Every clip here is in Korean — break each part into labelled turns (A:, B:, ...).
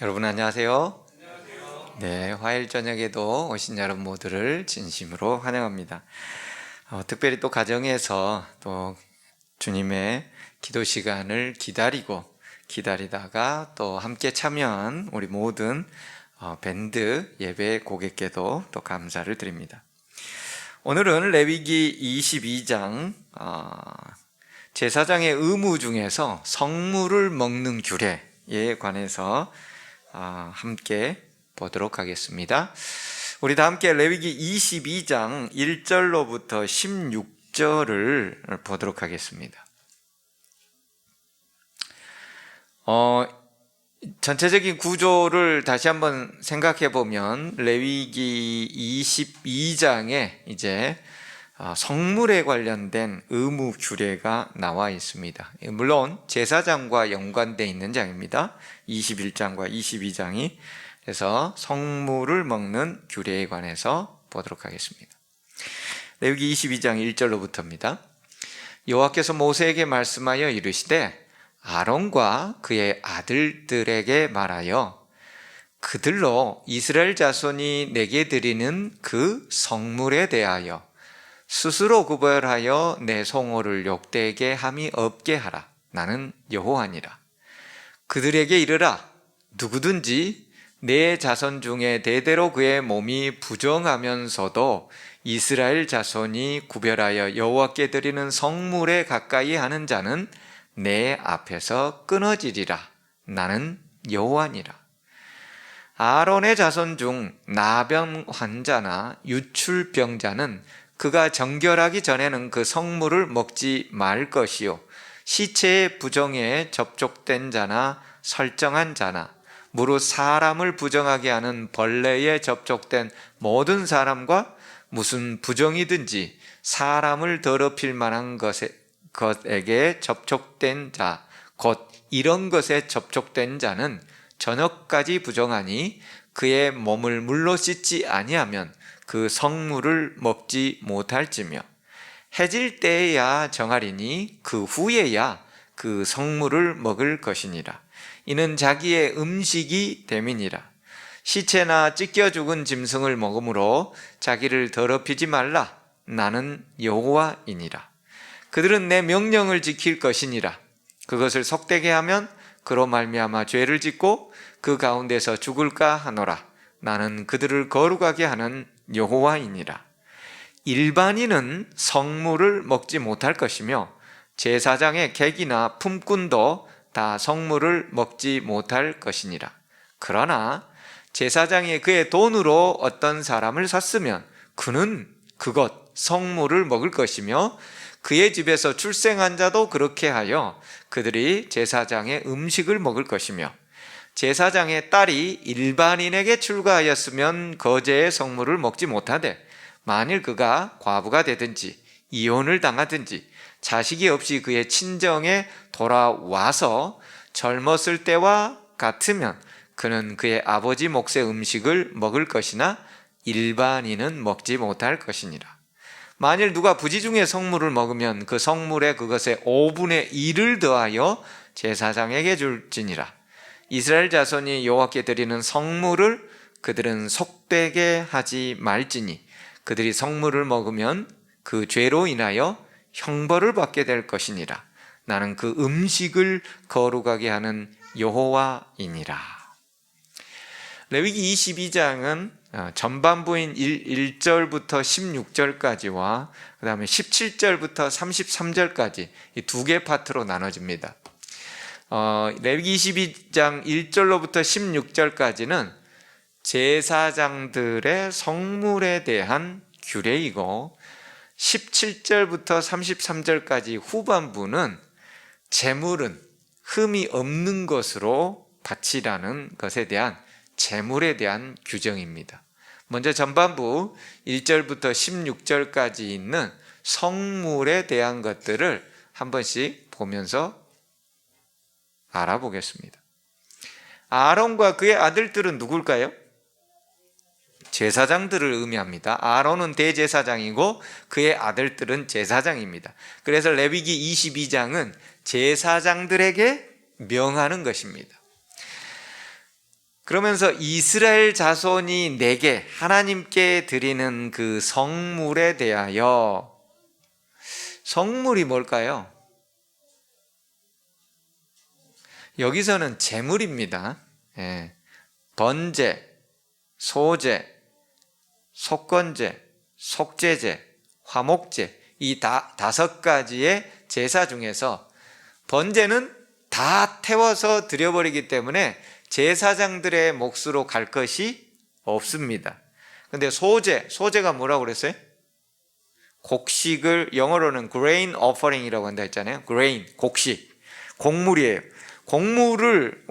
A: 여러분 안녕하세요. 네, 화요일 저녁에도 오신 여러분 모두를 진심으로 환영합니다. 특별히 또 가정에서 또 주님의 기도 시간을 기다리다가 또 함께 참여한 우리 모든 밴드 예배 고객께도 또 감사를 드립니다. 오늘은 레위기 22장 제사장의 의무 중에서 성물을 먹는 규례에 관해서 함께 보도록 하겠습니다. 우리 다 함께 레위기 22장 1절로부터 16절을 보도록 하겠습니다. 전체적인 구조를 다시 한번 생각해 보면 레위기 22장에 이제 성물에 관련된 의무 규례가 나와 있습니다. 물론 제사장과 연관되어 있는 장입니다. 21장과 22장이. 그래서 성물을 먹는 규례에 관해서 보도록 하겠습니다. 레위기 22장 1절로부터입니다. 여호와께서 모세에게 말씀하여 이르시되 아론과 그의 아들들에게 말하여 그들로 이스라엘 자손이 내게 드리는 그 성물에 대하여 스스로 구별하여 내 성호를 욕되게 함이 없게 하라. 나는 여호와니라. 그들에게 이르라. 누구든지 내 자손 중에 대대로 그의 몸이 부정하면서도 이스라엘 자손이 구별하여 여호와께 드리는 성물에 가까이 하는 자는 내 앞에서 끊어지리라. 나는 여호와니라. 아론의 자손 중 나병 환자나 유출병자는 그가 정결하기 전에는 그 성물을 먹지 말 것이요 시체의 부정에 접촉된 자나 설정한 자나 무릇 사람을 부정하게 하는 벌레에 접촉된 모든 사람과 무슨 부정이든지 사람을 더럽힐 만한 것에게 접촉된 자 곧 이런 것에 접촉된 자는 저녁까지 부정하니 그의 몸을 물로 씻지 아니하면 그 성물을 먹지 못할지며 해질 때에야 정하리니 그 후에야 그 성물을 먹을 것이니라. 이는 자기의 음식이 됨이니라. 시체나 찢겨 죽은 짐승을 먹음으로 자기를 더럽히지 말라. 나는 여호와이니라. 그들은 내 명령을 지킬 것이니라. 그것을 속되게 하면 그로 말미암아 죄를 짓고 그 가운데서 죽을까 하노라. 나는 그들을 거룩하게 하는 여호와이니라. 일반인은 성물을 먹지 못할 것이며 제사장의 객이나 품꾼도 다 성물을 먹지 못할 것이니라. 그러나 제사장이 그의 돈으로 어떤 사람을 샀으면 그는 그것 성물을 먹을 것이며 그의 집에서 출생한 자도 그렇게 하여 그들이 제사장의 음식을 먹을 것이며 제사장의 딸이 일반인에게 출가하였으면 거제의 성물을 먹지 못하되 만일 그가 과부가 되든지 이혼을 당하든지 자식이 없이 그의 친정에 돌아와서 젊었을 때와 같으면 그는 그의 아버지 몫의 음식을 먹을 것이나 일반인은 먹지 못할 것이니라. 만일 누가 부지 중에 성물을 먹으면 그 성물에 그것의 5분의 1을 더하여 제사장에게 줄지니라. 이스라엘 자손이 여호와께 드리는 성물을 그들은 속되게 하지 말지니 그들이 성물을 먹으면 그 죄로 인하여 형벌을 받게 될 것이니라. 나는 그 음식을 거룩하게 하는 여호와이니라. 레위기 22장은 전반부인 1절부터 16절까지와 그 다음에 17절부터 33절까지 이 두 개 파트로 나눠집니다. 레위기 22장 1절로부터 16절까지는 제사장들의 성물에 대한 규례이고 17절부터 33절까지 후반부는 제물은 흠이 없는 것으로 바치라는 것에 대한 제물에 대한 규정입니다. 먼저 전반부 1절부터 16절까지 있는 성물에 대한 것들을 한 번씩 보면서 알아보겠습니다. 아론과 그의 아들들은 누굴까요? 제사장들을 의미합니다. 아론은 대제사장이고 그의 아들들은 제사장입니다. 그래서 레위기 22장은 제사장들에게 명하는 것입니다. 그러면서 이스라엘 자손이 내게 하나님께 드리는 그 성물에 대하여, 성물이 뭘까요? 여기서는 제물입니다. 예. 번제, 소제, 속건제, 속제제, 화목제, 이 다섯 가지의 제사 중에서 번제는 다 태워서 드려버리기 때문에 제사장들의 몫으로 갈 것이 없습니다. 근데 소제가 뭐라고 그랬어요? 곡식을, 영어로는 grain offering이라고 한다 했잖아요. grain, 곡식, 곡물이에요. 곡물을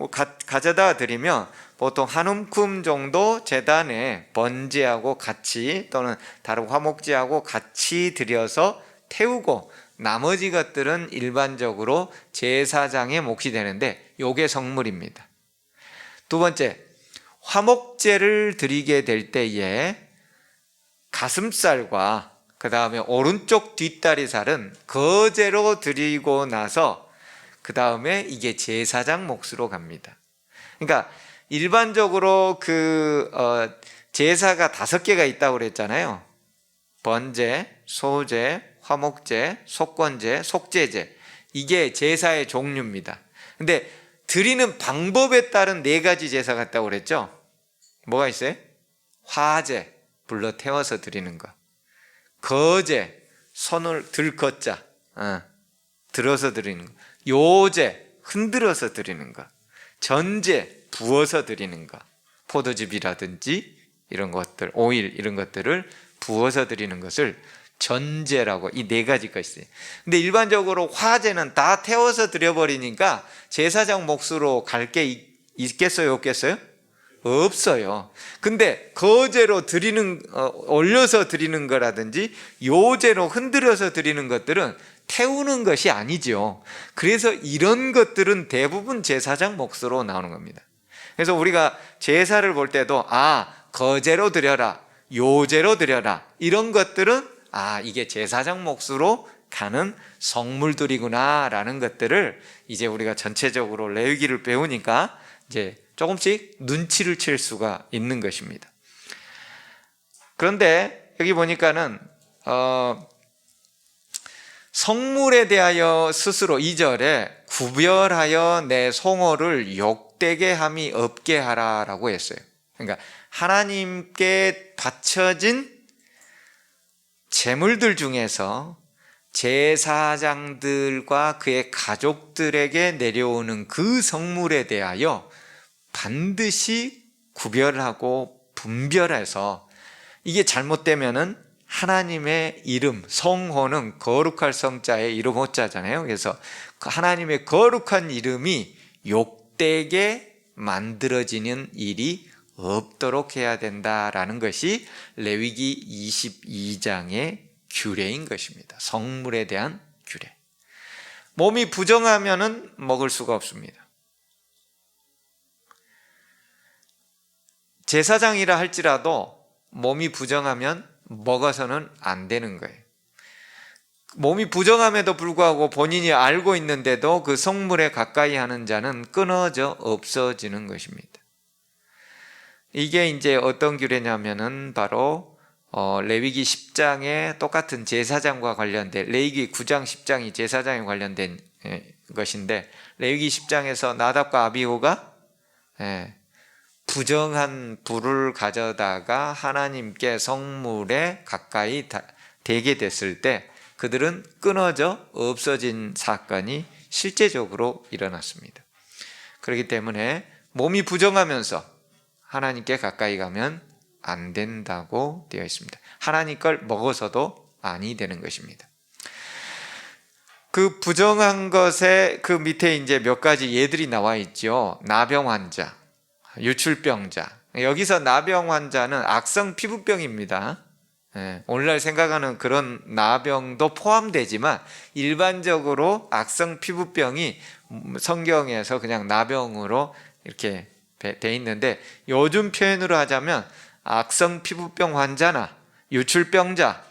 A: 가져다 드리면 보통 한 움큼 정도 제단에 번제하고 같이, 또는 다른 화목제하고 같이 드려서 태우고, 나머지 것들은 일반적으로 제사장의 몫이 되는데 요게 성물입니다. 두 번째, 화목제를 드리게 될 때에 가슴살과 그 다음에 오른쪽 뒷다리살은 거제로 드리고 나서 그 다음에 이게 제사장 몫으로 갑니다. 그러니까 일반적으로 제사가 5개가 있다고 그랬잖아요. 번제, 소제, 화목제, 속건제, 속제제, 이게 제사의 종류입니다. 근데 드리는 방법에 따른 4가지 제사가 있다고 그랬죠. 뭐가 있어요? 화제, 불러 태워서 드리는 거. 거제, 손을 들걷자, 들어서 드리는 거. 요제, 흔들어서 드리는 거. 전제, 부어서 드리는 거. 포도즙이라든지 이런 것들, 오일 이런 것들을 부어서 드리는 것을 전제라고, 이 4가지가 있어요. 근데 일반적으로 화제는 다 태워서 드려버리니까 제사장 몫으로 갈 게 있겠어요, 없겠어요? 없어요. 근데 거제로 드리는, 올려서 드리는 거라든지 요제로 흔들어서 드리는 것들은 태우는 것이 아니죠. 그래서 이런 것들은 대부분 제사장 몫으로 나오는 겁니다. 그래서 우리가 제사를 볼 때도 거제로 드려라, 요제로 드려라, 이런 것들은 이게 제사장 몫으로 가는 성물들이구나 라는 것들을 이제 우리가 전체적으로 레위기를 배우니까 이제 조금씩 눈치를 챌 수가 있는 것입니다. 그런데 여기 보니까는 성물에 대하여 스스로 2절에 구별하여 내 송호를 욕되게 함이 없게 하라라고 했어요. 그러니까 하나님께 바쳐진 제물들 중에서 제사장들과 그의 가족들에게 내려오는 그 성물에 대하여 반드시 구별하고 분별해서, 이게 잘못되면은 하나님의 이름, 성호는 거룩할 성자의 이름 호자잖아요. 그래서 하나님의 거룩한 이름이 욕되게 만들어지는 일이 없도록 해야 된다라는 것이 레위기 22장의 규례인 것입니다. 성물에 대한 규례. 몸이 부정하면은 먹을 수가 없습니다. 제사장이라 할지라도 몸이 부정하면 먹어서는 안 되는 거예요. 몸이 부정함에도 불구하고 본인이 알고 있는데도 그 성물에 가까이 하는 자는 끊어져 없어지는 것입니다. 이게 이제 어떤 규례냐면은 바로 레위기 10장에 똑같은 제사장과 관련된, 레위기 9장 10장이 제사장에 관련된 것인데, 레위기 10장에서 나답과 아비후가 부정한 불을 가져다가 하나님께 성물에 가까이 대게 됐을 때 그들은 끊어져 없어진 사건이 실제적으로 일어났습니다. 그렇기 때문에 몸이 부정하면서 하나님께 가까이 가면 안 된다고 되어 있습니다. 하나님 걸 먹어서도 아니 되는 것입니다. 그 부정한 것에 그 밑에 이제 몇 가지 예들이 나와 있죠. 나병 환자, 유출병자. 여기서 나병 환자는 악성 피부병입니다. 오늘날 생각하는 그런 나병도 포함되지만 일반적으로 악성 피부병이 성경에서 그냥 나병으로 이렇게 돼 있는데, 요즘 표현으로 하자면 악성 피부병 환자나 유출병자,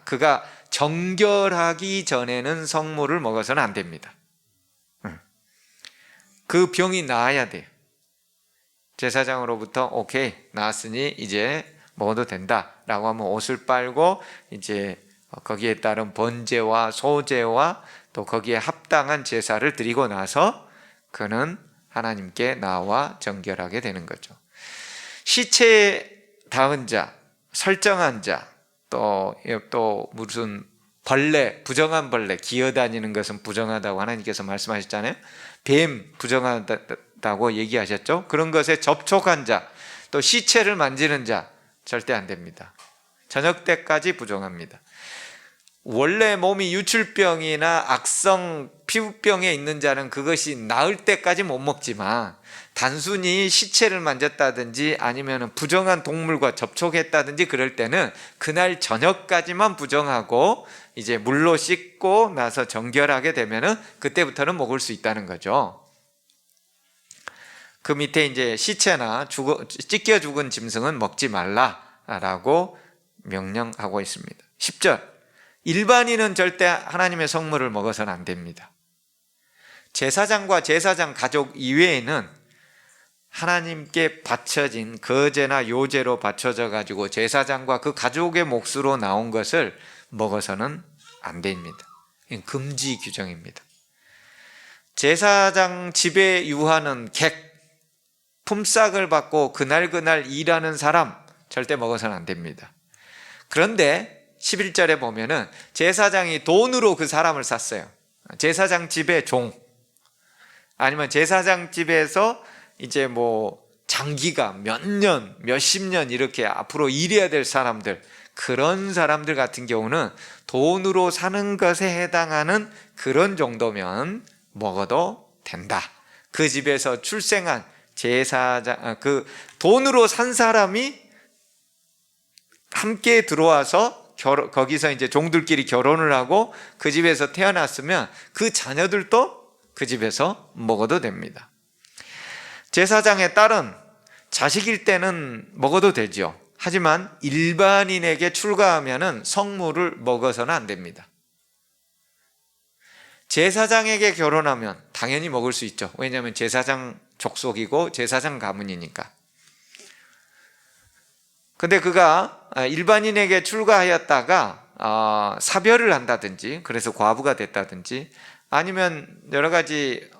A: 그가 정결하기 전에는 성물을 먹어서는 안 됩니다. 그 병이 나아야 돼요. 제사장으로부터 오케이 나왔으니 이제 먹어도 된다라고 하면 옷을 빨고 이제 거기에 따른 번제와 소제와 또 거기에 합당한 제사를 드리고 나서 그는 하나님께 나와 정결하게 되는 거죠. 시체에 닿은 자, 설정한 자, 또 무슨 벌레, 부정한 벌레, 기어다니는 것은 부정하다고 하나님께서 말씀하셨잖아요. 뱀 부정하다고 얘기하셨죠. 그런 것에 접촉한 자, 또 시체를 만지는 자 절대 안 됩니다. 저녁 때까지 부정합니다. 원래 몸이 유출병이나 악성 피부병에 있는 자는 그것이 나을 때까지 못 먹지만 단순히 시체를 만졌다든지 아니면 부정한 동물과 접촉했다든지 그럴 때는 그날 저녁까지만 부정하고 이제 물로 씻고 나서 정결하게 되면은 그때부터는 먹을 수 있다는 거죠. 그 밑에 이제 시체나 찢겨 죽은 짐승은 먹지 말라라고 명령하고 있습니다. 10절. 일반인은 절대 하나님의 성물을 먹어서는 안 됩니다. 제사장과 제사장 가족 이외에는 하나님께 바쳐진 거제나 요제로 바쳐져 가지고 제사장과 그 가족의 몫으로 나온 것을 먹어서는 안 됩니다. 이건 금지 규정입니다. 제사장 집에 유하는 객, 품삯을 받고 그날 일하는 사람 절대 먹어서는 안 됩니다. 그런데 11절에 보면은 제사장이 돈으로 그 사람을 샀어요. 제사장 집의 종, 아니면 제사장 집에서 이제 뭐 장기가 몇 년, 몇십 년 이렇게 앞으로 일해야 될 사람들, 그런 사람들 같은 경우는 돈으로 사는 것에 해당하는 그런 정도면 먹어도 된다. 그 집에서 출생한 제사장, 그 돈으로 산 사람이 함께 들어와서 거기서 이제 종들끼리 결혼을 하고 그 집에서 태어났으면 그 자녀들도 그 집에서 먹어도 됩니다. 제사장의 딸은 자식일 때는 먹어도 되죠. 하지만 일반인에게 출가하면은 성물을 먹어서는 안 됩니다. 제사장에게 결혼하면 당연히 먹을 수 있죠. 왜냐하면 제사장 족속이고 제사장 가문이니까. 근데 그가 일반인에게 출가하였다가 사별을 한다든지 그래서 과부가 됐다든지 아니면 여러 가지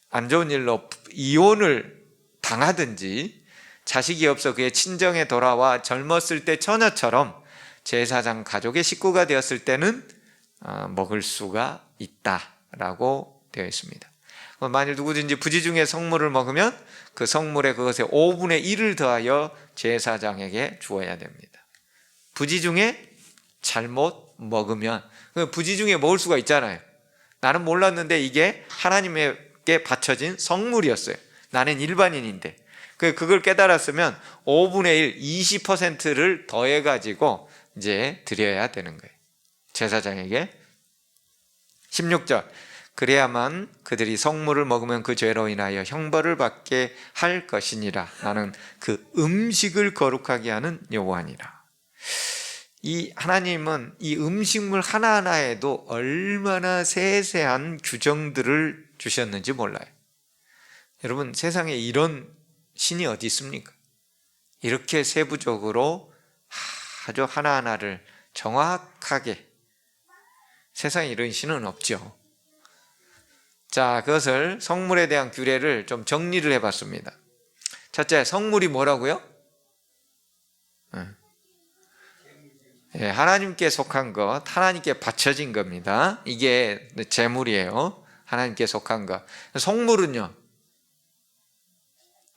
A: 안 좋은 일로 이혼을 당하든지 자식이 없어 그의 친정에 돌아와 젊었을 때 처녀처럼 제사장 가족의 식구가 되었을 때는 먹을 수가 있다라고 되어 있습니다. 만일 누구든지 부지 중에 성물을 먹으면 그 성물에 그것의 5분의 1을 더하여 제사장에게 주어야 됩니다. 부지 중에 잘못 먹으면, 부지 중에 먹을 수가 있잖아요. 나는 몰랐는데 이게 하나님께 바쳐진 성물이었어요. 나는 일반인인데 그걸 깨달았으면 5분의 1, 20%를 더해가지고 이제 드려야 되는 거예요. 제사장에게. 16절. 그래야만 그들이 성물을 먹으면 그 죄로 인하여 형벌을 받게 할 것이니라. 나는 그 음식을 거룩하게 하는 여호와니라. 이 하나님은 이 음식물 하나하나에도 얼마나 세세한 규정들을 주셨는지 몰라요. 여러분, 세상에 이런 신이 어디 있습니까? 이렇게 세부적으로 아주 하나하나를 정확하게, 세상에 이런 신은 없죠. 자, 그것을 성물에 대한 규례를 좀 정리를 해봤습니다. 첫째, 성물이 뭐라고요? 하나님께 속한 것, 하나님께 바쳐진 겁니다. 이게 제물이에요. 하나님께 속한 것. 성물은요,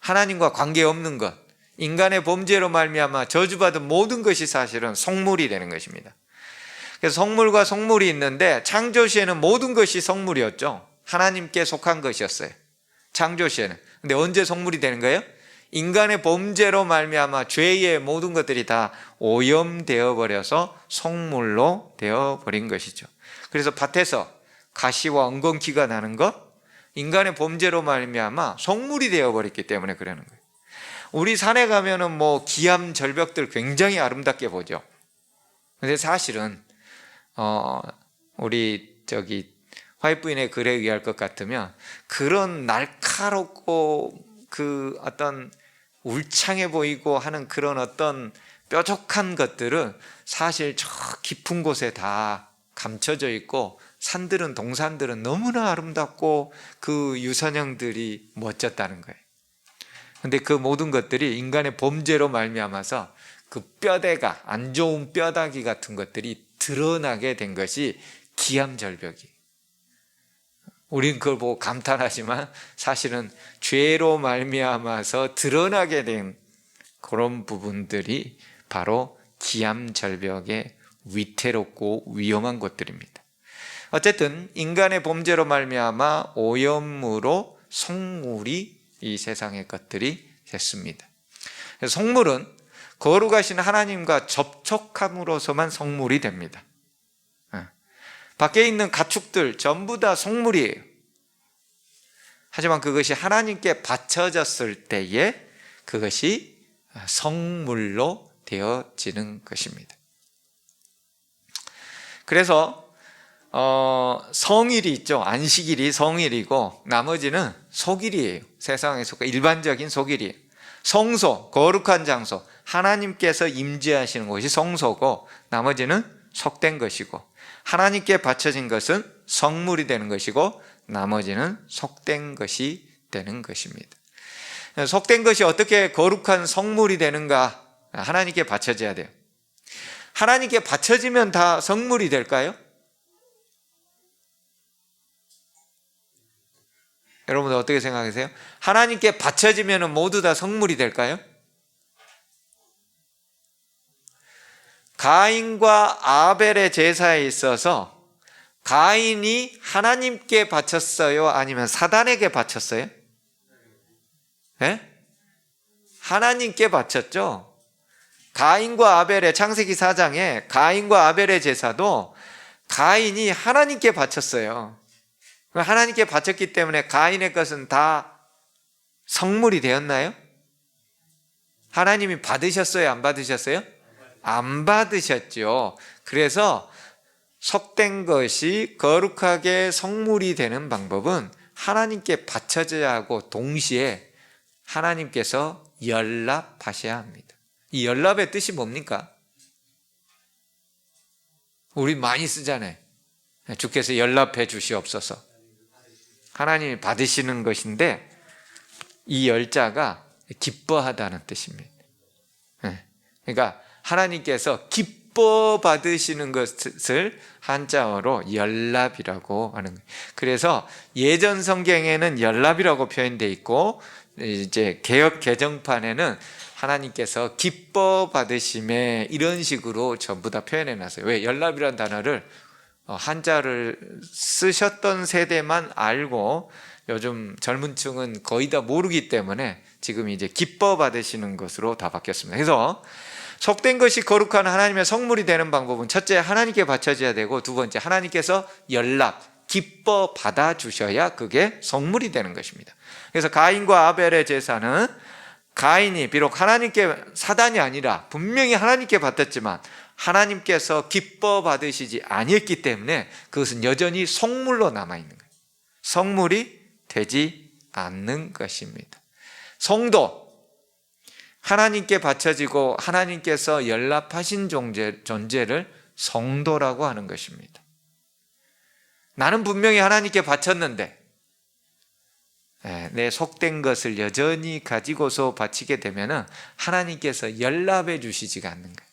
A: 하나님과 관계없는 것, 인간의 범죄로 말미암아 저주받은 모든 것이 사실은 성물이 되는 것입니다. 그래서 성물과 성물이 있는데 창조시에는 모든 것이 성물이었죠. 하나님께 속한 것이었어요. 창조시에는. 근데 언제 성물이 되는 거예요? 인간의 범죄로 말미암아 죄의 모든 것들이 다 오염되어 버려서 성물로 되어 버린 것이죠. 그래서 밭에서 가시와 엉겅퀴가 나는 것, 인간의 범죄로 말미암아 성물이 되어 버렸기 때문에 그러는 거예요. 우리 산에 가면은 뭐 기암 절벽들 굉장히 아름답게 보죠. 근데 사실은 우리 화이트 부인의 글에 의할 것 같으면 그런 날카롭고 그 어떤 울창해 보이고 하는 그런 어떤 뾰족한 것들은 사실 저 깊은 곳에 다 감춰져 있고, 산들은, 동산들은 너무나 아름답고 그 유선형들이 멋졌다는 거예요. 근데 그 모든 것들이 인간의 범죄로 말미암아서 그 뼈대가, 안 좋은 뼈다귀 같은 것들이 드러나게 된 것이 기암절벽이. 우린 그걸 보고 감탄하지만 사실은 죄로 말미암아서 드러나게 된 그런 부분들이 바로 기암절벽의 위태롭고 위험한 것들입니다. 어쨌든 인간의 범죄로 말미암아 오염무로 속물이 이 세상의 것들이 됐습니다. 속물은 거룩하신 하나님과 접촉함으로서만 속물이 됩니다. 밖에 있는 가축들 전부 다 속물이에요. 하지만 그것이 하나님께 바쳐졌을 때에 그것이 성물로 되어지는 것입니다. 그래서 성일이 있죠. 안식일이 성일이고 나머지는 속일이에요. 세상에서 일반적인 속일이에요. 성소, 거룩한 장소, 하나님께서 임재하시는 곳이 성소고 나머지는 속된 것이고, 하나님께 바쳐진 것은 성물이 되는 것이고 나머지는 속된 것이 되는 것입니다. 속된 것이 어떻게 거룩한 성물이 되는가? 하나님께 바쳐져야 돼요. 하나님께 바쳐지면 다 성물이 될까요? 여러분들 어떻게 생각하세요? 하나님께 바쳐지면 모두 다 성물이 될까요? 가인과 아벨의 제사에 있어서 가인이 하나님께 바쳤어요? 아니면 사단에게 바쳤어요? 네? 하나님께 바쳤죠. 가인과 아벨의 창세기 4장에 가인과 아벨의 제사도 가인이 하나님께 바쳤어요. 하나님께 바쳤기 때문에 가인의 것은 다 성물이 되었나요? 하나님이 받으셨어요? 안 받으셨어요? 안 받으셨죠. 그래서 속된 것이 거룩하게 성물이 되는 방법은 하나님께 바쳐져야 하고 동시에 하나님께서 연락하셔야 합니다. 이 연락의 뜻이 뭡니까? 우리 많이 쓰잖아요. 주께서 연락해 주시옵소서. 하나님이 받으시는 것인데 이 열자가 기뻐하다는 뜻입니다. 그러니까 하나님께서 기뻐 받으시는 것을 한자어로 연락이라고 하는 거예요. 그래서 예전 성경에는 연락이라고 표현되어 있고 이제 개역 개정판에는 하나님께서 기뻐 받으심에 이런 식으로 전부 다 표현해 놨어요. 왜? 연락이라는 단어를 한자를 쓰셨던 세대만 알고 요즘 젊은 층은 거의 다 모르기 때문에 지금 이제 기뻐 받으시는 것으로 다 바뀌었습니다. 그래서 속된 것이 거룩한 하나님의 성물이 되는 방법은 첫째 하나님께 바쳐져야 되고, 두 번째 하나님께서 연락, 기뻐 받아주셔야 그게 성물이 되는 것입니다. 그래서 가인과 아벨의 제사는 가인이 비록 하나님께, 사단이 아니라 분명히 하나님께 받았지만 하나님께서 기뻐 받으시지 아니했기 때문에 그것은 여전히 속물로 남아있는 거예요. 성물이 되지 않는 것입니다. 성도, 하나님께 바쳐지고 하나님께서 연락하신 존재를 성도라고 하는 것입니다. 나는 분명히 하나님께 바쳤는데 내 속된 것을 여전히 가지고서 바치게 되면 하나님께서 연락해 주시지가 않는 거예요.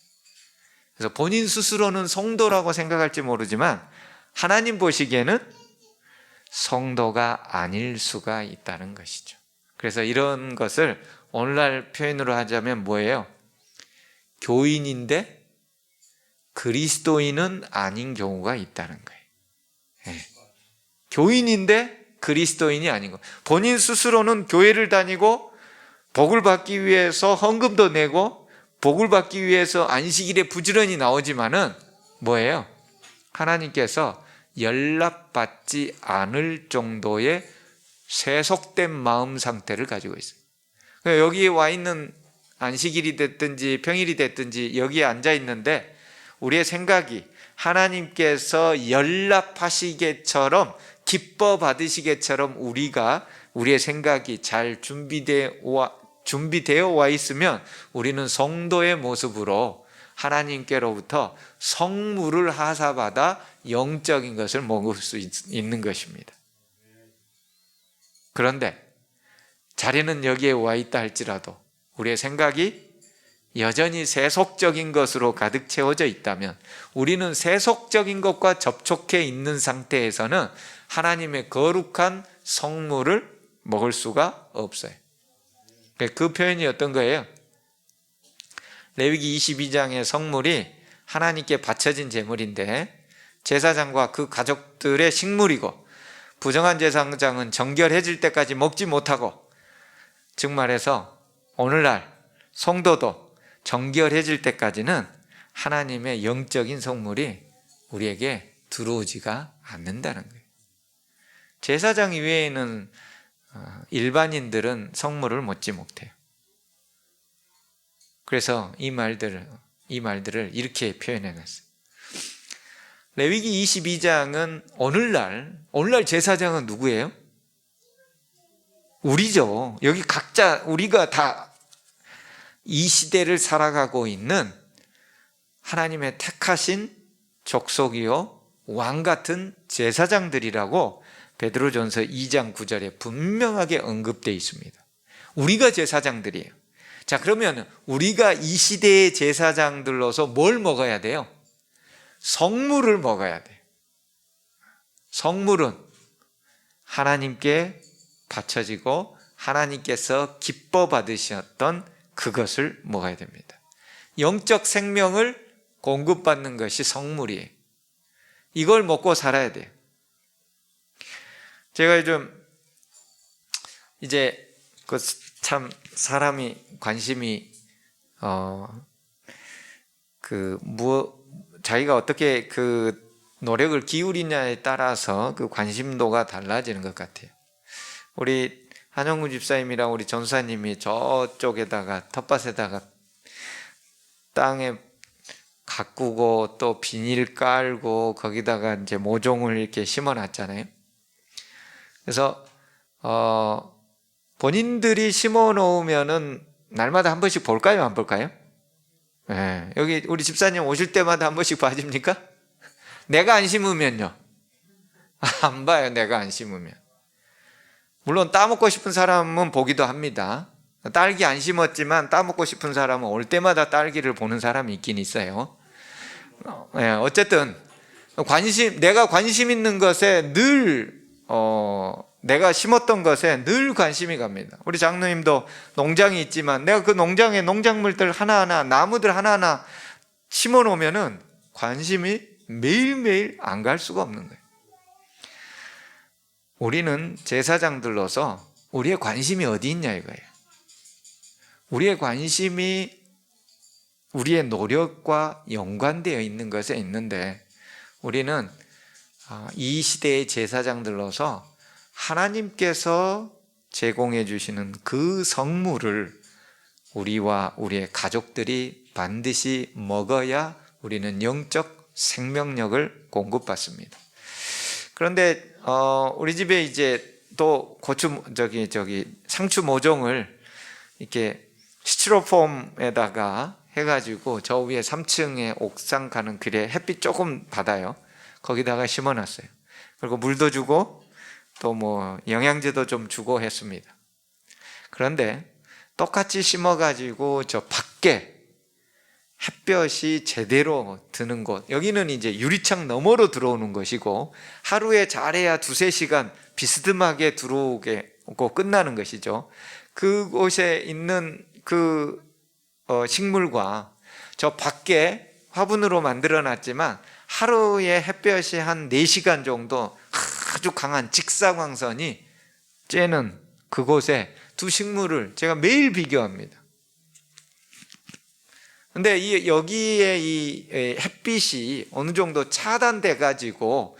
A: 그래서 본인 스스로는 성도라고 생각할지 모르지만 하나님 보시기에는 성도가 아닐 수가 있다는 것이죠. 그래서 이런 것을 오늘날 표현으로 하자면 뭐예요? 교인인데 그리스도인은 아닌 경우가 있다는 거예요. 네. 교인인데 그리스도인이 아닌 거. 본인 스스로는 교회를 다니고 복을 받기 위해서 헌금도 내고 복을 받기 위해서 안식일에 부지런히 나오지만은 뭐예요? 하나님께서 연락받지 않을 정도의 세속된 마음 상태를 가지고 있어요. 여기에 와 있는 안식일이 됐든지 평일이 됐든지 여기에 앉아 있는데 우리의 생각이 하나님께서 연락하시게처럼 기뻐 받으시게처럼 우리의 생각이 잘 준비되어 와 있으면 우리는 성도의 모습으로 하나님께로부터 성물을 하사받아 영적인 것을 먹을 수 있는 것입니다. 그런데 자리는 여기에 와 있다 할지라도 우리의 생각이 여전히 세속적인 것으로 가득 채워져 있다면, 우리는 세속적인 것과 접촉해 있는 상태에서는 하나님의 거룩한 성물을 먹을 수가 없어요. 그 표현이 어떤 거예요? 레위기 22장의 성물이 하나님께 바쳐진 제물인데 제사장과 그 가족들의 식물이고, 부정한 제사장은 정결해질 때까지 먹지 못하고, 즉 말해서 오늘날 성도도 정결해질 때까지는 하나님의 영적인 성물이 우리에게 들어오지가 않는다는 거예요. 제사장 이외에는 일반인들은 성물을 먹지 못해요. 그래서 이 말들을 이렇게 표현해 놨어요. 레위기 22장은 오늘날 제사장은 누구예요? 우리죠. 여기 각자 우리가 다 이 시대를 살아가고 있는 하나님의 택하신 족속이요 왕 같은 제사장들이라고 베드로전서 2장 9절에 분명하게 언급되어 있습니다. 우리가 제사장들이에요. 자, 그러면 우리가 이 시대의 제사장들로서 뭘 먹어야 돼요? 성물을 먹어야 돼요. 성물은 하나님께 바쳐지고 하나님께서 기뻐 받으셨던 그것을 먹어야 됩니다. 영적 생명을 공급받는 것이 성물이에요. 이걸 먹고 살아야 돼요. 제가 요즘 이제 참 사람이 관심이 자기가 어떻게 그 노력을 기울이냐에 따라서 그 관심도가 달라지는 것 같아요. 우리 한영구 집사님이랑 우리 전사님이 저쪽에다가 텃밭에다가 땅에 가꾸고 또 비닐 깔고 거기다가 이제 모종을 이렇게 심어놨잖아요. 그래서 본인들이 심어놓으면은 날마다 한 번씩 볼까요, 안 볼까요? 네. 여기 우리 집사님 오실 때마다 한 번씩 봐줍니까? 내가 안 심으면요? 안 봐요, 내가 안 심으면. 물론 따먹고 싶은 사람은 보기도 합니다. 딸기 안 심었지만 따먹고 싶은 사람은 올 때마다 딸기를 보는 사람이 있긴 있어요. 어쨌든 내가 관심 있는 것에 늘 내가 심었던 것에 늘 관심이 갑니다. 우리 장로님도 농장이 있지만 내가 그 농장에 농작물들 하나하나, 나무들 하나하나 심어 놓으면은 관심이 매일매일 안 갈 수가 없는 거예요. 우리는 제사장들로서 우리의 관심이 어디 있냐 이거예요. 우리의 관심이 우리의 노력과 연관되어 있는 것에 있는데, 우리는 이 시대의 제사장들로서 하나님께서 제공해 주시는 그 성물을 우리와 우리의 가족들이 반드시 먹어야 우리는 영적 생명력을 공급받습니다. 그런데 우리 집에 이제 또 상추 모종을 이렇게 스티로폼에다가 해가지고 저 위에 3층에 옥상 가는 길에 햇빛 조금 받아요. 거기다가 심어놨어요. 그리고 물도 주고 또 뭐 영양제도 좀 주고 했습니다. 그런데 똑같이 심어가지고 저 밖에 햇볕이 제대로 드는 곳, 여기는 이제 유리창 너머로 들어오는 것이고 하루에 잘해야 2-3시간 비스듬하게 들어오고 끝나는 것이죠. 그곳에 있는 그 식물과 저 밖에 화분으로 만들어 놨지만 하루에 햇볕이 한 4시간 정도 아주 강한 직사광선이 쬐는 그곳에 두 식물을 제가 매일 비교합니다. 근데 여기에 이 햇빛이 어느 정도 차단돼 가지고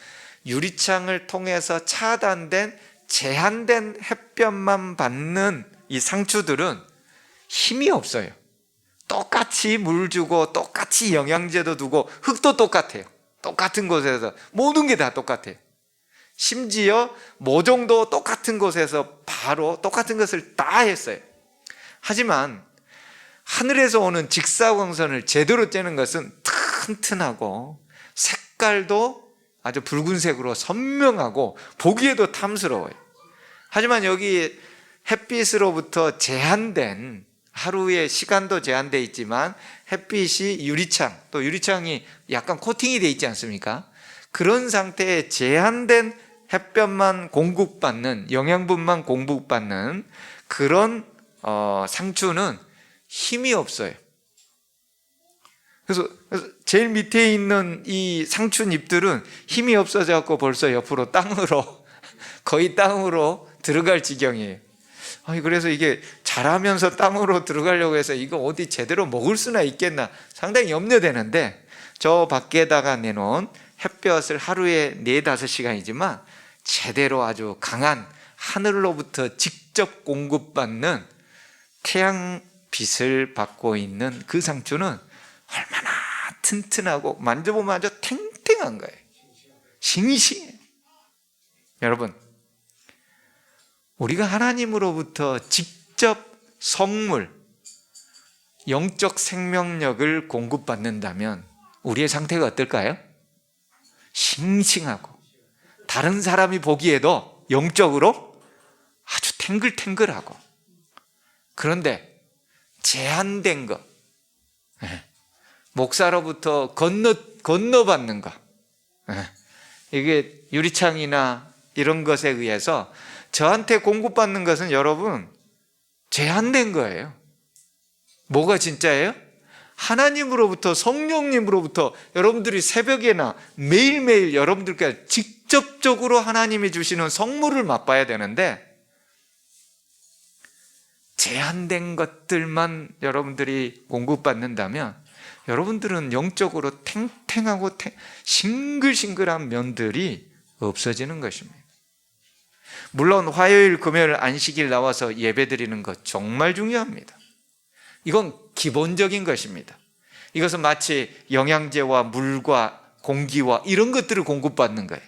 A: 유리창을 통해서 차단된 제한된 햇볕만 받는 이 상추들은 힘이 없어요. 똑같이 물 주고 똑같이 영양제도 두고 흙도 똑같아요. 똑같은 곳에서 모든 게 다 똑같아요. 심지어 모종도 똑같은 곳에서 바로 똑같은 것을 다 했어요. 하지만 하늘에서 오는 직사광선을 제대로 쬐는 것은 튼튼하고 색깔도 아주 붉은색으로 선명하고 보기에도 탐스러워요. 하지만 여기 햇빛으로부터 제한된, 하루의 시간도 제한되어 있지만 햇빛이 유리창, 또 유리창이 약간 코팅이 되어 있지 않습니까? 그런 상태에 제한된 햇볕만 공급받는, 영양분만 공급받는 그런 상추는 힘이 없어요. 그래서 제일 밑에 있는 이 상추잎들은 힘이 없어져서 벌써 옆으로 땅으로 거의 땅으로 들어갈 지경이에요. 그래서 이게 자라면서 땅으로 들어가려고 해서 이거 어디 제대로 먹을 수나 있겠나 상당히 염려되는데, 저 밖에다가 내놓은 햇볕을 하루에 4-5시간이지만 제대로 아주 강한 하늘로부터 직접 공급받는 태양빛을 받고 있는 그 상추는 얼마나 튼튼하고 만져보면 아주 탱탱한 거예요. 싱싱해. 여러분, 우리가 하나님으로부터 직접 성물, 영적 생명력을 공급받는다면 우리의 상태가 어떨까요? 싱싱하고 다른 사람이 보기에도 영적으로 아주 탱글탱글하고, 그런데 제한된 것, 목사로부터 건너받는 것, 이게 유리창이나 이런 것에 의해서 저한테 공급받는 것은 여러분 제한된 거예요. 뭐가 진짜예요? 하나님으로부터, 성령님으로부터 여러분들이 새벽에나 매일매일 여러분들께 직접적으로 하나님이 주시는 성물을 맛봐야 되는데, 제한된 것들만 여러분들이 공급받는다면 여러분들은 영적으로 탱탱하고 싱글싱글한 면들이 없어지는 것입니다. 물론 화요일, 금요일, 안식일 나와서 예배드리는 것 정말 중요합니다. 이건 기본적인 것입니다. 이것은 마치 영양제와 물과 공기와 이런 것들을 공급받는 거예요.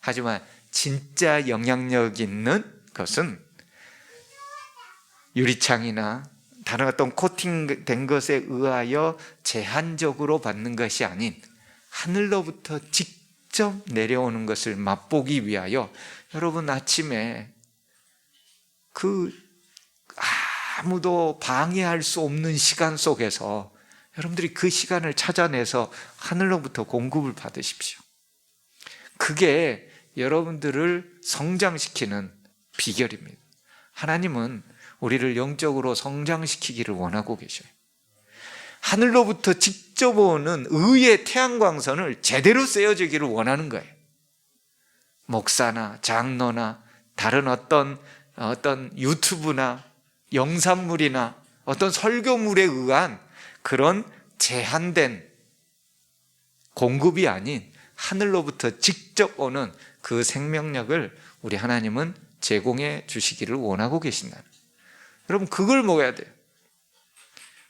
A: 하지만 진짜 영향력 있는 것은 유리창이나 다른 어떤 코팅된 것에 의하여 제한적으로 받는 것이 아닌 하늘로부터 직접 내려오는 것을 맛보기 위하여 여러분 아침에 아무도 방해할 수 없는 시간 속에서 여러분들이 그 시간을 찾아내서 하늘로부터 공급을 받으십시오. 그게 여러분들을 성장시키는 비결입니다. 하나님은 우리를 영적으로 성장시키기를 원하고 계셔요. 하늘로부터 직접 오는 의의 태양광선을 제대로 쐬어주기를 원하는 거예요. 목사나 장로나 다른 어떤 유튜브나 영상물이나 어떤 설교물에 의한 그런 제한된 공급이 아닌 하늘로부터 직접 오는 그 생명력을 우리 하나님은 제공해 주시기를 원하고 계신다. 여러분, 그걸 먹어야 돼요.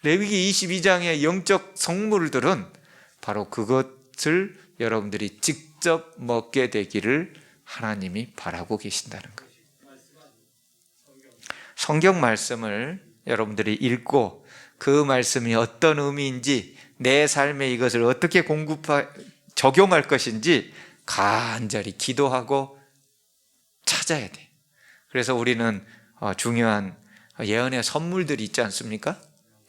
A: 레위기 22장의 영적 성물들은 바로 그것을 여러분들이 직접 먹게 되기를 하나님이 바라고 계신다는 거예요. 성경 말씀을 여러분들이 읽고 그 말씀이 어떤 의미인지, 내 삶에 이것을 어떻게 적용할 것인지 간절히 기도하고 찾아야 돼요. 그래서 우리는 중요한 예언의 선물들이 있지 않습니까?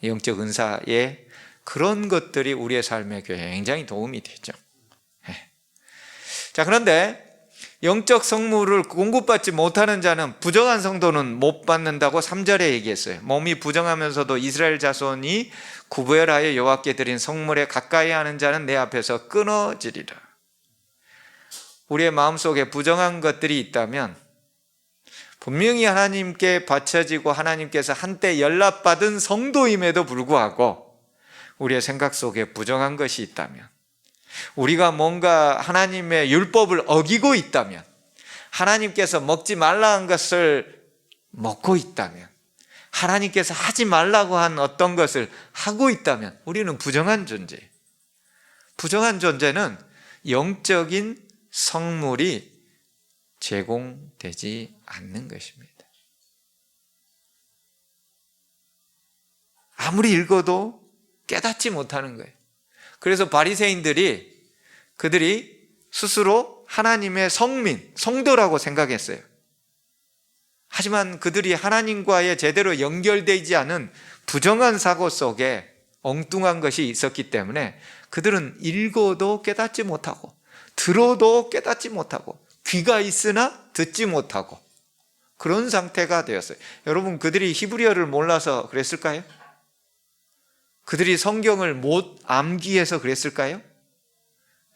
A: 영적 은사에 그런 것들이 우리의 삶에 굉장히 도움이 되죠. 자, 그런데 영적 성물을 공급받지 못하는 자는, 부정한 성도는 못 받는다고 3절에 얘기했어요. 몸이 부정하면서도 이스라엘 자손이 구별하여 여호와께 드린 성물에 가까이 하는 자는 내 앞에서 끊어지리라. 우리의 마음속에 부정한 것들이 있다면 분명히 하나님께 바쳐지고 하나님께서 한때 연락받은 성도임에도 불구하고 우리의 생각 속에 부정한 것이 있다면, 우리가 뭔가 하나님의 율법을 어기고 있다면, 하나님께서 먹지 말라 한 것을 먹고 있다면, 하나님께서 하지 말라고 한 어떤 것을 하고 있다면 우리는 부정한 존재예요. 부정한 존재는 영적인 성물이 제공되지 않는 것입니다. 아무리 읽어도 깨닫지 못하는 거예요. 그래서 바리새인들이 그들이 스스로 하나님의 성민, 성도라고 생각했어요. 하지만 그들이 하나님과의 제대로 연결되지 않은 부정한 사고 속에 엉뚱한 것이 있었기 때문에 그들은 읽어도 깨닫지 못하고 들어도 깨닫지 못하고 귀가 있으나 듣지 못하고 그런 상태가 되었어요. 여러분, 그들이 히브리어를 몰라서 그랬을까요? 그들이 성경을 못 암기해서 그랬을까요?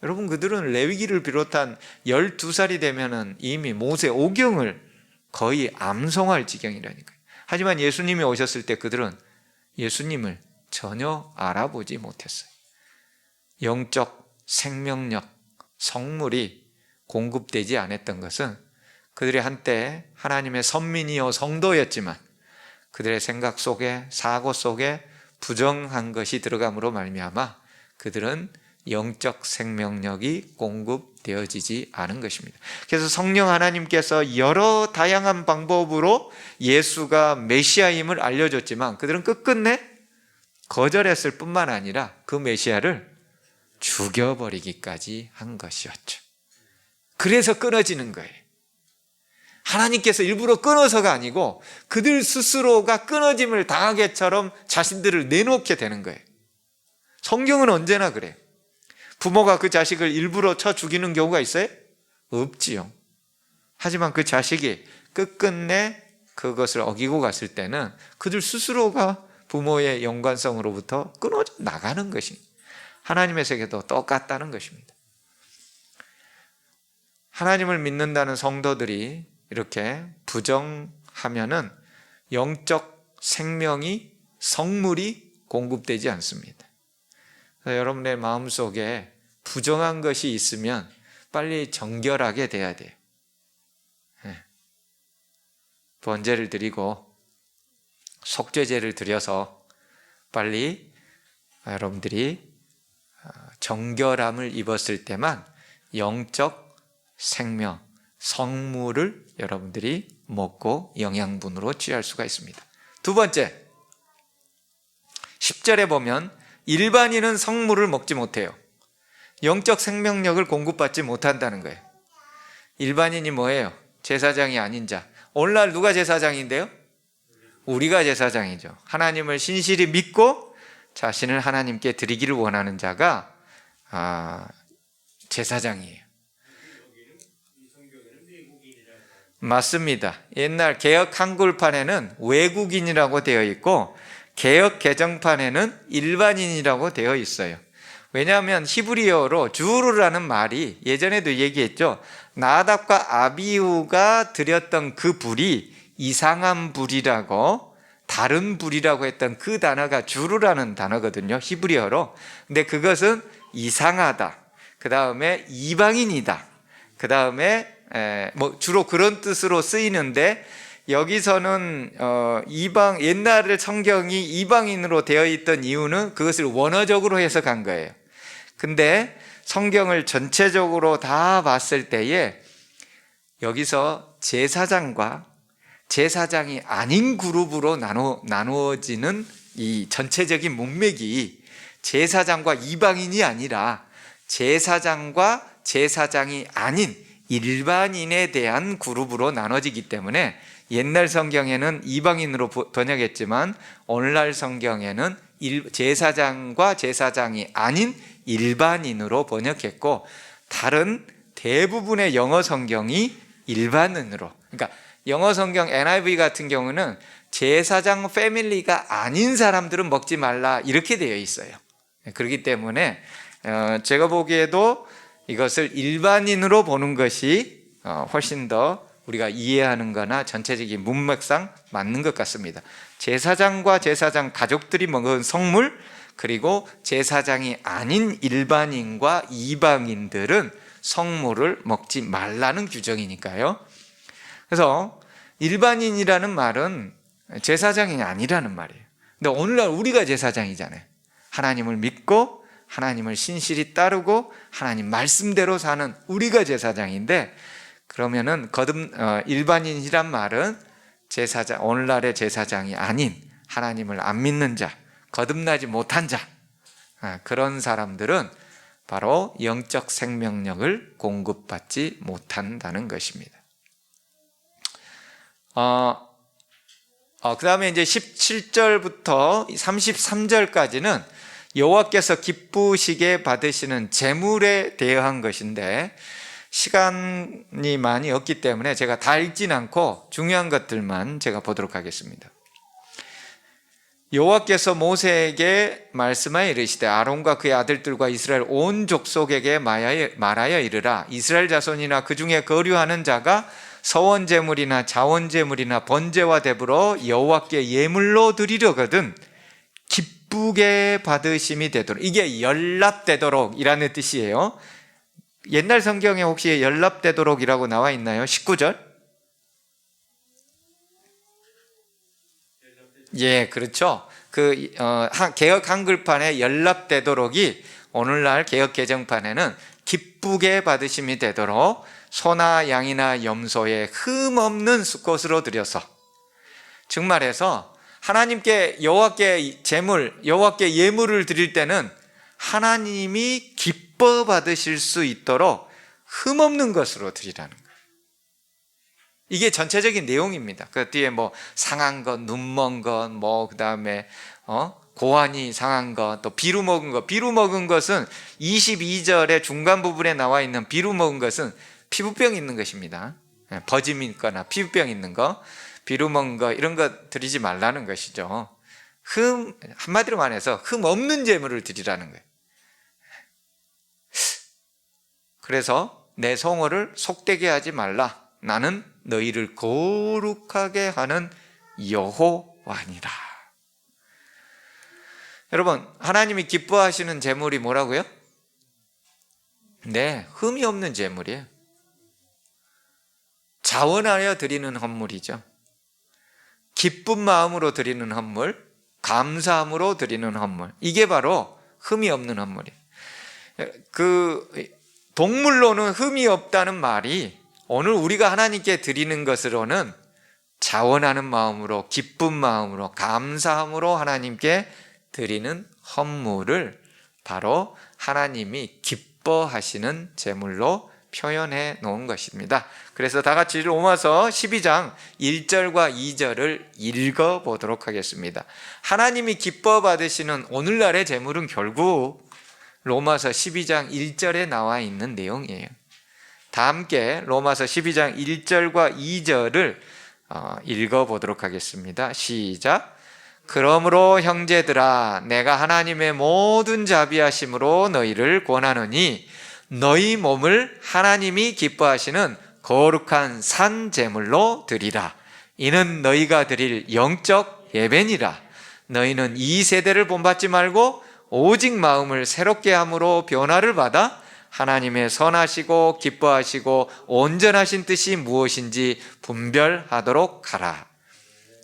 A: 여러분, 그들은 레위기를 비롯한 12살이 되면 이미 모세 오경을 거의 암송할 지경이라니까요. 하지만 예수님이 오셨을 때 그들은 예수님을 전혀 알아보지 못했어요. 영적 생명력, 성물이 공급되지 않았던 것은 그들이 한때 하나님의 선민이요 성도였지만 그들의 생각 속에, 사고 속에 부정한 것이 들어감으로 말미암아 그들은 영적 생명력이 공급되어지지 않은 것입니다. 그래서 성령 하나님께서 여러 다양한 방법으로 예수가 메시아임을 알려줬지만 그들은 끝끝내 거절했을 뿐만 아니라 그 메시아를 죽여버리기까지 한 것이었죠. 그래서 끊어지는 거예요. 하나님께서 일부러 끊어서가 아니고 그들 스스로가 끊어짐을 당하게처럼 자신들을 내놓게 되는 거예요. 성경은 언제나 그래요. 부모가 그 자식을 일부러 쳐 죽이는 경우가 있어요? 없지요. 하지만 그 자식이 끝끝내 그것을 어기고 갔을 때는 그들 스스로가 부모의 연관성으로부터 끊어져 나가는 것입니다. 하나님의 세계도 똑같다는 것입니다. 하나님을 믿는다는 성도들이 이렇게 부정하면은 영적 생명이, 성물이 공급되지 않습니다. 여러분의 마음속에 부정한 것이 있으면 빨리 정결하게 돼야 돼요. 번제를 드리고 속죄제를 드려서 빨리 여러분들이 정결함을 입었을 때만 영적 생명, 성물을 여러분들이 먹고 영양분으로 취할 수가 있습니다. 두 번째, 10절에 보면 일반인은 성물을 먹지 못해요. 영적 생명력을 공급받지 못한다는 거예요. 일반인이 뭐예요? 제사장이 아닌 자. 오늘날 누가 제사장인데요? 우리가 제사장이죠. 하나님을 신실히 믿고 자신을 하나님께 드리기를 원하는 자가 제사장이에요. 맞습니다. 옛날 개역 한글판에는 외국인이라고 되어 있고 개역 개정판에는 일반인이라고 되어 있어요. 왜냐하면 히브리어로 주르라는 말이 예전에도 얘기했죠. 나답과 아비후가 드렸던 그 불이 이상한 불이라고, 다른 불이라고 했던 그 단어가 주르라는 단어거든요, 히브리어로. 근데 그것은 이상하다, 그 다음에 이방인이다, 그 다음에 주로 그런 뜻으로 쓰이는데, 여기서는 옛날 성경이 이방인으로 되어 있던 이유는 그것을 원어적으로 해석한 거예요. 근데 성경을 전체적으로 다 봤을 때에 여기서 제사장과 제사장이 아닌 그룹으로 나누어지는 이 전체적인 문맥이 제사장과 이방인이 아니라 제사장과 제사장이 아닌 일반인에 대한 그룹으로 나눠지기 때문에 옛날 성경에는 이방인으로 번역했지만 오늘날 성경에는 제사장과 제사장이 아닌 일반인으로 번역했고, 다른 대부분의 영어 성경이 일반인으로, 그러니까 영어 성경 NIV 같은 경우는 제사장 패밀리가 아닌 사람들은 먹지 말라 이렇게 되어 있어요. 그렇기 때문에 제가 보기에도 이것을 일반인으로 보는 것이 훨씬 더 우리가 이해하는 거나 전체적인 문맥상 맞는 것 같습니다. 제사장과 제사장 가족들이 먹은 성물, 그리고 제사장이 아닌 일반인과 이방인들은 성물을 먹지 말라는 규정이니까요. 그래서 일반인이라는 말은 제사장이 아니라는 말이에요. 근데 오늘날 우리가 제사장이잖아요. 하나님을 믿고 하나님을 신실히 따르고 하나님 말씀대로 사는 우리가 제사장인데, 그러면은 일반인이란 말은 제사장, 오늘날의 제사장이 아닌 하나님을 안 믿는 자, 거듭나지 못한 자, 그런 사람들은 바로 영적 생명력을 공급받지 못한다는 것입니다. 그 다음에 이제 17절부터 33절까지는 여호와께서 기쁘시게 받으시는 제물에 대한 것인데, 시간이 많이 없기 때문에 제가 다 읽진 않고 중요한 것들만 제가 보도록 하겠습니다. 여호와께서 모세에게 말씀하여 이르시되 아론과 그의 아들들과 이스라엘 온 족속에게 말하여 이르라. 이스라엘 자손이나 그 중에 거류하는 자가 서원 제물이나 자원 제물이나 번제와 더불어 여호와께 예물로 드리려거든 기쁘게 받으심이 되도록, 이게 연락되도록이라는 뜻이에요. 옛날 성경에 혹시 연락되도록이라고 나와 있나요? 19절? 예, 그렇죠. 개역 한글판에 연락되도록이 오늘날 개역 개정판에는 기쁘게 받으심이 되도록 소나 양이나 염소의 흠 없는 수꽃으로 드려서, 즉 말해서 하나님께 여호와께 여호와께 예물을 드릴 때는 하나님이 기뻐 받으실 수 있도록 흠 없는 것으로 드리라는 거예요. 이게 전체적인 내용입니다. 그 뒤에 뭐 상한 것, 눈먼 것, 그 다음에 고환이 상한 것, 또 비루 먹은 것. 비루 먹은 것은 22절의 중간 부분에 나와 있는 비루 먹은 것은 피부병 있는 것입니다. 버짐 있거나 피부병 있는 거, 비루 먹은 거, 이런 거 드리지 말라는 것이죠. 한마디로 말해서 흠 없는 제물을 드리라는 거예요. 그래서 내 성호를 속되게 하지 말라. 나는 너희를 거룩하게 하는 여호와니라. 여러분, 하나님이 기뻐하시는 제물이 뭐라고요? 네, 흠이 없는 제물이에요. 자원하여 드리는 헌물이죠. 기쁜 마음으로 드리는 헌물, 감사함으로 드리는 헌물, 이게 바로 흠이 없는 헌물이에요. 동물로는 흠이 없다는 말이 오늘 우리가 하나님께 드리는 것으로는 자원하는 마음으로, 기쁜 마음으로, 감사함으로 하나님께 드리는 헌물을 바로 하나님이 기뻐하시는 제물로 표현해 놓은 것입니다. 그래서 다 같이 로마서 12장 1절과 2절을 읽어보도록 하겠습니다. 하나님이 기뻐 받으시는 오늘날의 제물은 결국 로마서 12장 1절에 나와 있는 내용이에요. 다 함께 로마서 12장 1절과 2절을 읽어보도록 하겠습니다. 시작. 그러므로 형제들아, 내가 하나님의 모든 자비하심으로 너희를 권하노니 너희 몸을 하나님이 기뻐하시는 거룩한 산 제물로 드리라. 이는 너희가 드릴 영적 예배니라. 너희는 이 세대를 본받지 말고 오직 마음을 새롭게 함으로 변화를 받아 하나님의 선하시고 기뻐하시고 온전하신 뜻이 무엇인지 분별하도록 하라.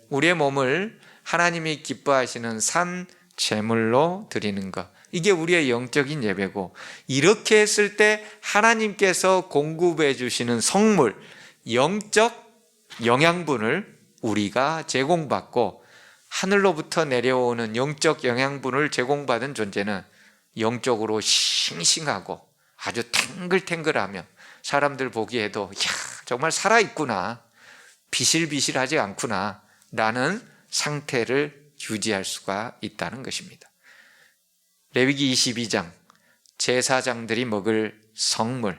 A: 우리의 몸을 하나님이 기뻐하시는 산 제물로 드리는 것, 이게 우리의 영적인 예배고, 이렇게 했을 때 하나님께서 공급해 주시는 성물, 영적 영양분을 우리가 제공받고, 하늘로부터 내려오는 영적 영양분을 제공받은 존재는 영적으로 싱싱하고 아주 탱글탱글하며 사람들 보기에도 정말 살아있구나, 비실비실하지 않구나 라는 상태를 유지할 수가 있다는 것입니다. 레위기 22장, 제사장들이 먹을 성물,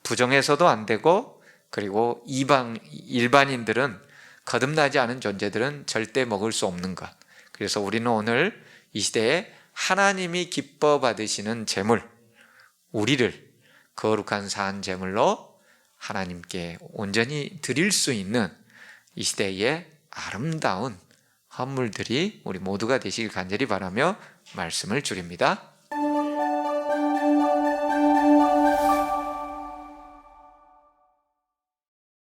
A: 부정해서도 안 되고, 그리고 일반인들은, 거듭나지 않은 존재들은 절대 먹을 수 없는 것. 그래서 우리는 오늘 이 시대에 하나님이 기뻐 받으시는 제물, 우리를 거룩한 산 제물로 하나님께 온전히 드릴 수 있는 이 시대의 아름다운 헌물들이 우리 모두가 되시길 간절히 바라며 말씀을 드립니다.